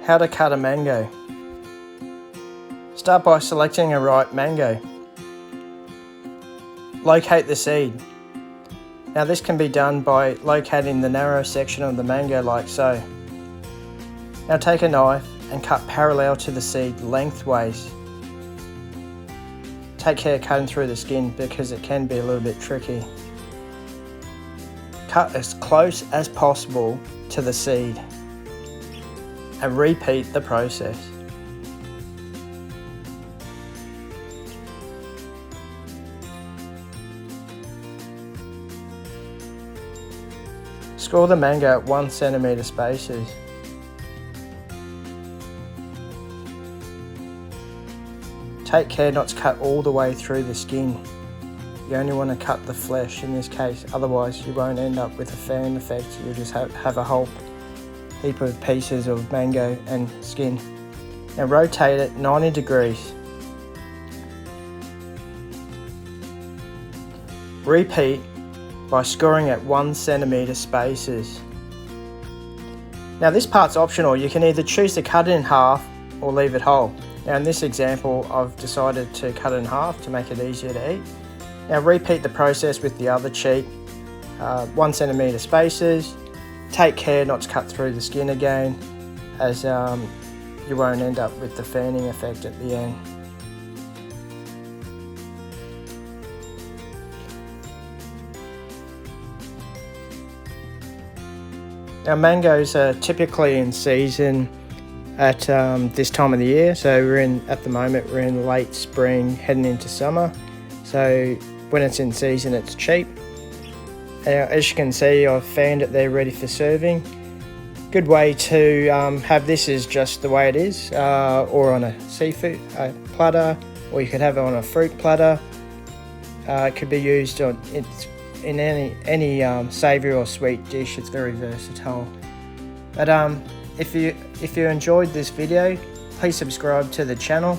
How to cut a mango. Start by selecting a ripe mango. Locate the seed. Now this can be done by locating the narrow section of the mango like so. Now take a knife and cut parallel to the seed lengthways. Take care cutting through the skin because it can be a little bit tricky. Cut as close as possible to the seed and repeat the process. Score the mango at 1 cm spaces. Take care not to cut all the way through the skin. You only want to cut the flesh in this case, otherwise you won't end up with a fan effect. You'll just have a whole heap of pieces of mango and skin. Now rotate it 90 degrees. Repeat by scoring at 1 cm spaces. Now this part's optional. You can either choose to cut it in half or leave it whole. Now in this example I've decided to cut it in half to make it easier to eat. Now repeat the process with the other cheek, 1 cm spaces. Take care not to cut through the skin again, as you won't end up with the fanning effect at the end. Now mangoes are typically in season at this time of the year, so at the moment we're in late spring heading into summer, so when it's in season it's cheap. As you can see, I've fanned it there ready for serving. Good way to have this is just the way it is, or on a seafood platter, or you could have it on a fruit platter. It could be used in any savoury or sweet dish. It's very versatile. But if you enjoyed this video, please subscribe to the channel.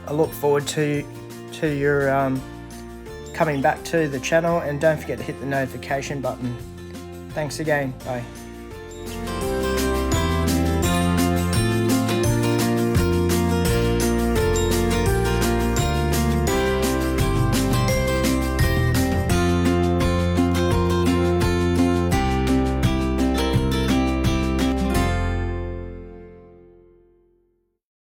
I look forward to your coming back to the channel, and don't forget to hit the notification button. Thanks again. Bye.